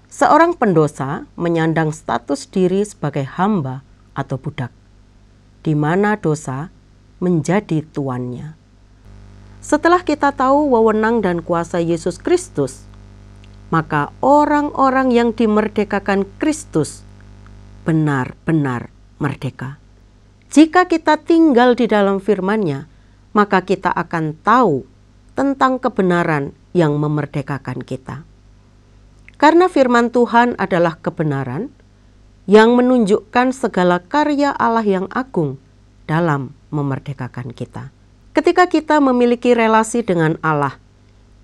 Seorang pendosa menyandang status diri sebagai hamba atau budak, di mana dosa menjadi tuannya. Setelah kita tahu wewenang dan kuasa Yesus Kristus, maka orang-orang yang dimerdekakan Kristus benar-benar merdeka. Jika kita tinggal di dalam firman-Nya, maka kita akan tahu tentang kebenaran yang memerdekakan kita. Karena firman Tuhan adalah kebenaran yang menunjukkan segala karya Allah yang agung dalam memerdekakan kita. Ketika kita memiliki relasi dengan Allah,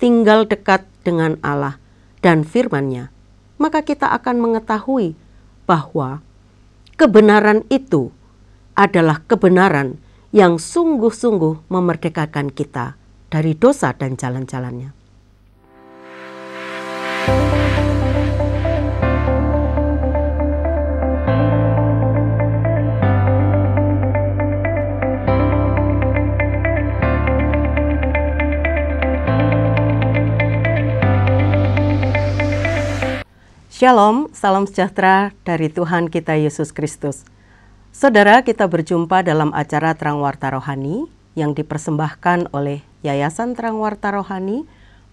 tinggal dekat dengan Allah dan firman-Nya, maka kita akan mengetahui bahwa kebenaran itu adalah kebenaran yang sungguh-sungguh memerdekakan kita dari dosa dan jalan-jalannya. Shalom, salam sejahtera dari Tuhan kita Yesus Kristus. Saudara, kita berjumpa dalam acara Terang Warta Rohani yang dipersembahkan oleh Yayasan Terang Warta Rohani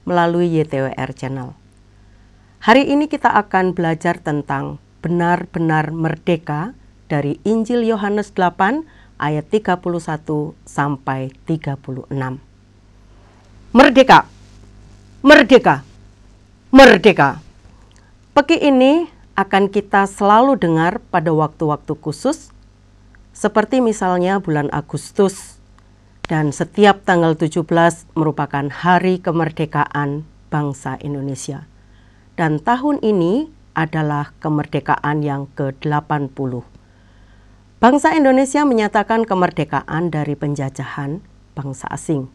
melalui YTWR Channel. Hari ini kita akan belajar tentang benar-benar merdeka dari Injil Yohanes 8 ayat 31 sampai 36. Merdeka, merdeka, merdeka. Peki ini akan kita selalu dengar pada waktu-waktu khusus, seperti misalnya bulan Agustus, dan setiap tanggal 17 merupakan hari kemerdekaan bangsa Indonesia. Dan tahun ini adalah kemerdekaan yang ke-80. Bangsa Indonesia menyatakan kemerdekaan dari penjajahan bangsa asing.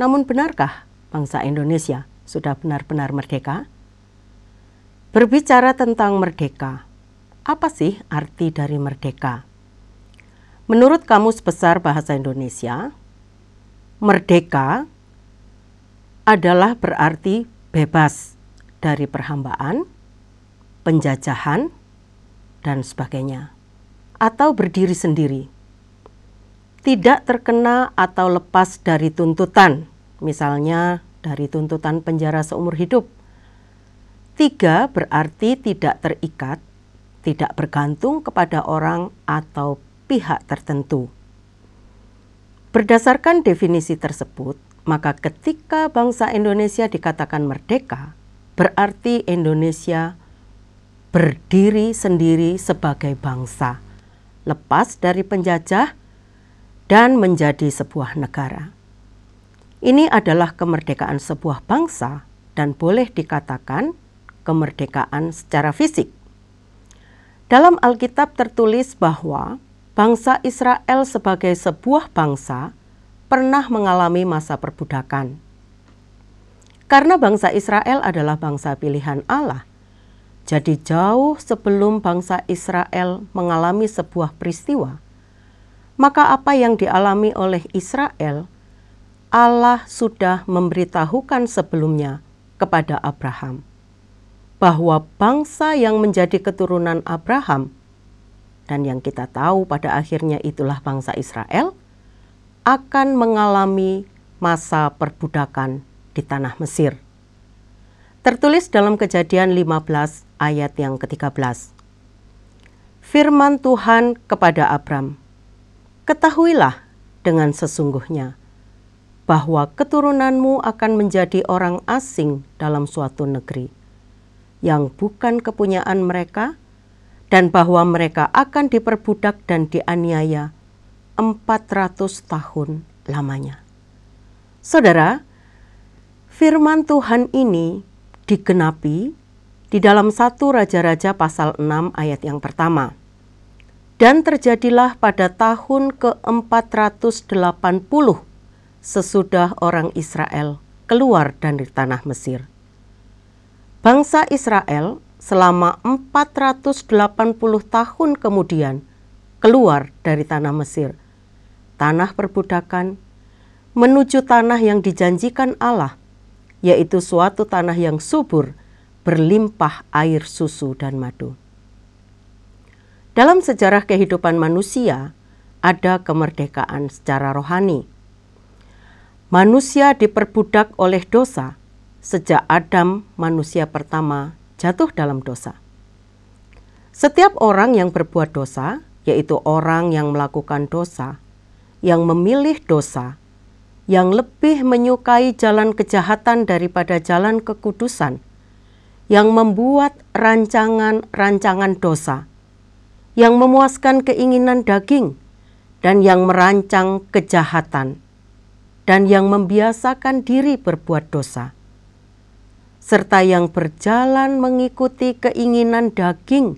Namun benarkah bangsa Indonesia sudah benar-benar merdeka? Berbicara tentang merdeka, apa sih arti dari merdeka? Menurut Kamus Besar Bahasa Indonesia, merdeka adalah berarti bebas dari perhambaan, penjajahan, dan sebagainya, atau berdiri sendiri. Tidak terkena atau lepas dari tuntutan, misalnya dari tuntutan penjara seumur hidup. 3 berarti tidak terikat, tidak bergantung kepada orang atau pihak tertentu. Berdasarkan definisi tersebut, maka ketika bangsa Indonesia dikatakan merdeka, berarti Indonesia berdiri sendiri sebagai bangsa, lepas dari penjajah dan menjadi sebuah negara. Ini adalah kemerdekaan sebuah bangsa dan boleh dikatakan kemerdekaan secara fisik. Dalam Alkitab tertulis bahwa bangsa Israel sebagai sebuah bangsa pernah mengalami masa perbudakan. Karena bangsa Israel adalah bangsa pilihan Allah, jadi jauh sebelum bangsa Israel mengalami sebuah peristiwa, maka apa yang dialami oleh Israel, Allah sudah memberitahukan sebelumnya kepada Abraham, bahwa bangsa yang menjadi keturunan Abraham, dan yang kita tahu pada akhirnya itulah bangsa Israel, akan mengalami masa perbudakan di tanah Mesir. Tertulis dalam Kejadian 15 ayat yang ke-13. Firman Tuhan kepada Abram, ketahuilah dengan sesungguhnya bahwa keturunanmu akan menjadi orang asing dalam suatu negeri yang bukan kepunyaan mereka, dan bahwa mereka akan diperbudak dan dianiaya 400 tahun lamanya. Saudara, firman Tuhan ini digenapi di dalam 1 Raja-Raja pasal 6 ayat yang pertama. Dan terjadilah pada tahun ke-480 sesudah orang Israel keluar dari tanah Mesir. Bangsa Israel selama 480 tahun kemudian keluar dari tanah Mesir, tanah perbudakan, menuju tanah yang dijanjikan Allah, yaitu suatu tanah yang subur, berlimpah air susu dan madu. Dalam sejarah kehidupan manusia, ada kemerdekaan secara rohani. Manusia diperbudak oleh dosa sejak Adam, manusia pertama, jatuh dalam dosa. Setiap orang yang berbuat dosa, yaitu orang yang melakukan dosa, yang memilih dosa, yang lebih menyukai jalan kejahatan daripada jalan kekudusan, yang membuat rancangan-rancangan dosa, yang memuaskan keinginan daging, dan yang merancang kejahatan, dan yang membiasakan diri berbuat dosa, serta yang berjalan mengikuti keinginan daging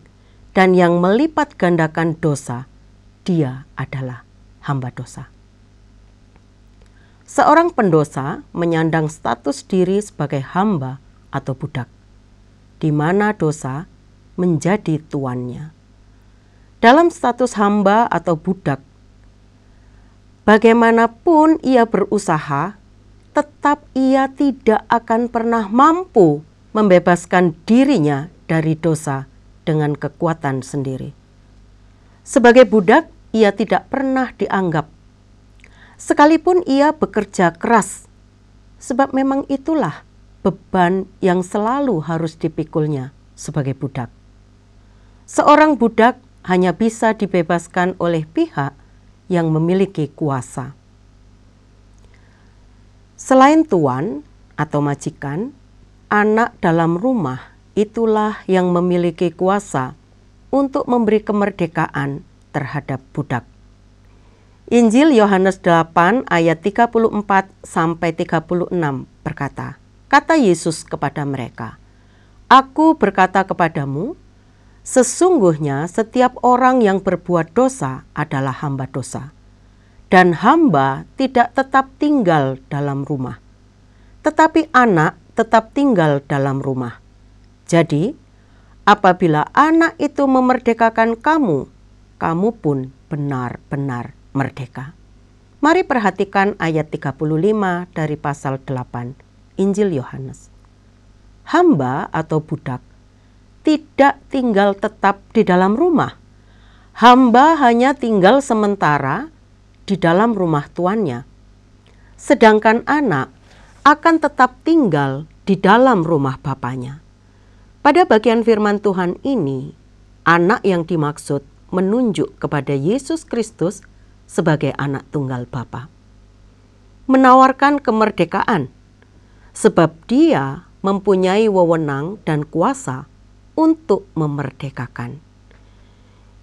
dan yang melipat gandakan dosa, dia adalah hamba dosa. Seorang pendosa menyandang status diri sebagai hamba atau budak, di mana dosa menjadi tuannya. Dalam status hamba atau budak, bagaimanapun ia berusaha, tetap ia tidak akan pernah mampu membebaskan dirinya dari dosa dengan kekuatan sendiri. Sebagai budak, ia tidak pernah dianggap, sekalipun ia bekerja keras, sebab memang itulah beban yang selalu harus dipikulnya sebagai budak. Seorang budak hanya bisa dibebaskan oleh pihak yang memiliki kuasa. Selain tuan atau majikan, anak dalam rumah itulah yang memiliki kuasa untuk memberi kemerdekaan terhadap budak. Injil Yohanes 8 ayat 34 sampai 36 berkata, kata Yesus kepada mereka, "Aku berkata kepadamu, sesungguhnya setiap orang yang berbuat dosa adalah hamba dosa. Dan hamba tidak tetap tinggal dalam rumah, tetapi anak tetap tinggal dalam rumah. Jadi, apabila anak itu memerdekakan kamu, kamu pun benar-benar merdeka." Mari perhatikan ayat 35 dari pasal 8 Injil Yohanes. Hamba atau budak tidak tinggal tetap di dalam rumah. Hamba hanya tinggal sementara di dalam rumah tuannya. Sedangkan anak akan tetap tinggal di dalam rumah bapaknya. Pada bagian firman Tuhan ini, anak yang dimaksud menunjuk kepada Yesus Kristus sebagai anak tunggal Bapa. Menawarkan kemerdekaan, sebab dia mempunyai wewenang dan kuasa untuk memerdekakan.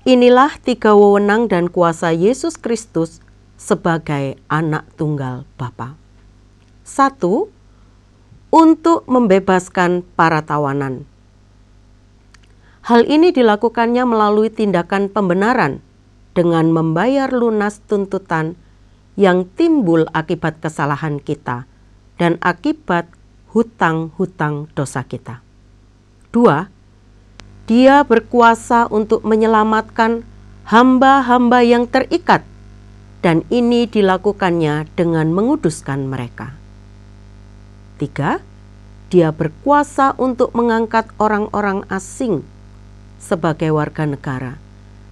Inilah 3 wewenang dan kuasa Yesus Kristus sebagai anak tunggal Bapa. 1. Untuk membebaskan para tawanan. Hal ini dilakukannya melalui tindakan pembenaran dengan membayar lunas tuntutan yang timbul akibat kesalahan kita dan akibat hutang-hutang dosa kita. 2. Dia berkuasa untuk menyelamatkan hamba-hamba yang terikat, dan ini dilakukannya dengan menguduskan mereka. 3. Dia berkuasa untuk mengangkat orang-orang asing sebagai warga negara,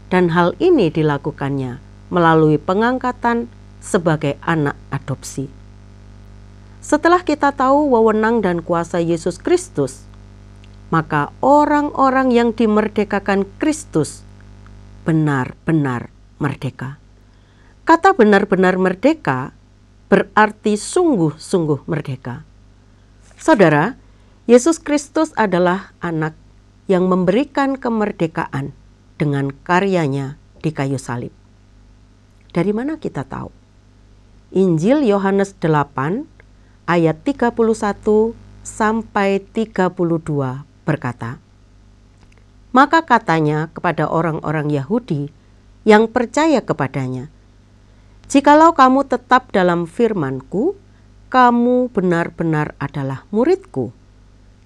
dan hal ini dilakukannya melalui pengangkatan sebagai anak adopsi. Setelah kita tahu wewenang dan kuasa Yesus Kristus, maka orang-orang yang dimerdekakan Kristus benar-benar merdeka. Kata benar-benar merdeka berarti sungguh-sungguh merdeka. Saudara, Yesus Kristus adalah anak yang memberikan kemerdekaan dengan karyanya di kayu salib. Dari mana kita tahu? Injil Yohanes 8 ayat 31 sampai 32 berkata, "Maka katanya kepada orang-orang Yahudi yang percaya kepadanya, 'Jikalau kamu tetap dalam firman-Ku, kamu benar-benar adalah murid-Ku,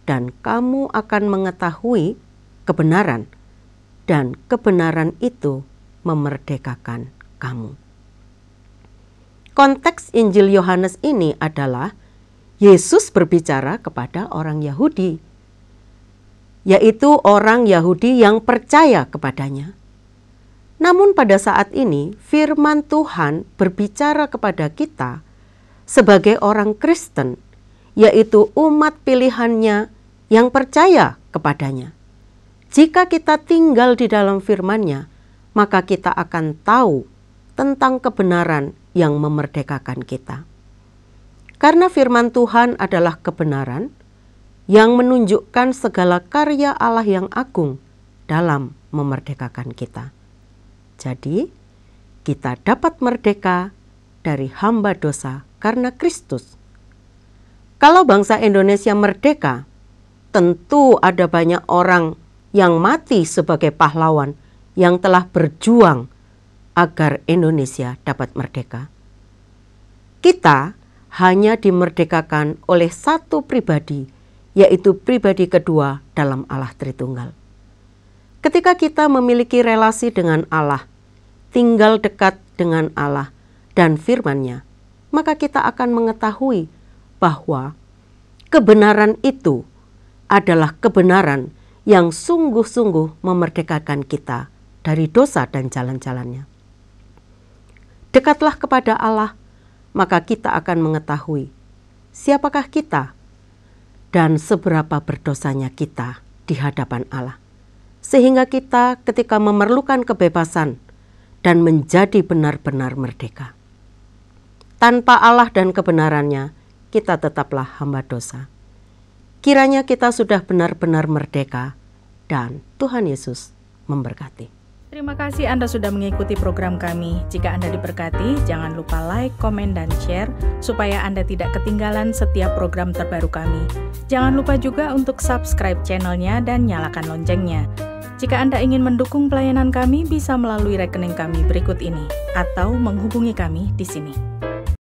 dan kamu akan mengetahui kebenaran, dan kebenaran itu memerdekakan kamu.'" Konteks Injil Yohanes ini adalah Yesus berbicara kepada orang Yahudi. yaitu orang Yahudi yang percaya kepadanya. Namun pada saat ini firman Tuhan berbicara kepada kita sebagai orang Kristen, yaitu umat pilihannya yang percaya kepadanya. Jika kita tinggal di dalam firman-Nya, maka kita akan tahu tentang kebenaran yang memerdekakan kita. Karena firman Tuhan adalah kebenaran yang menunjukkan segala karya Allah yang agung dalam memerdekakan kita. Jadi, kita dapat merdeka dari hamba dosa karena Kristus. Kalau bangsa Indonesia merdeka, tentu ada banyak orang yang mati sebagai pahlawan yang telah berjuang agar Indonesia dapat merdeka. Kita hanya dimerdekakan oleh satu pribadi, yaitu pribadi kedua dalam Allah Tritunggal. Ketika kita memiliki relasi dengan Allah, tinggal dekat dengan Allah dan firman-Nya, maka kita akan mengetahui bahwa kebenaran itu adalah kebenaran yang sungguh-sungguh memerdekakan kita dari dosa dan jalan-jalannya. Dekatlah kepada Allah, maka kita akan mengetahui siapakah kita dan seberapa berdosanya kita di hadapan Allah. Sehingga kita ketika memerlukan kebebasan dan menjadi benar-benar merdeka. Tanpa Allah dan kebenarannya, kita tetaplah hamba dosa. Kiranya kita sudah benar-benar merdeka dan Tuhan Yesus memberkati. Terima kasih Anda sudah mengikuti program kami. Jika Anda diberkati, jangan lupa like, komen, dan share supaya Anda tidak ketinggalan setiap program terbaru kami. Jangan lupa juga untuk subscribe channelnya dan nyalakan loncengnya. Jika Anda ingin mendukung pelayanan kami, bisa melalui rekening kami berikut ini atau menghubungi kami di sini.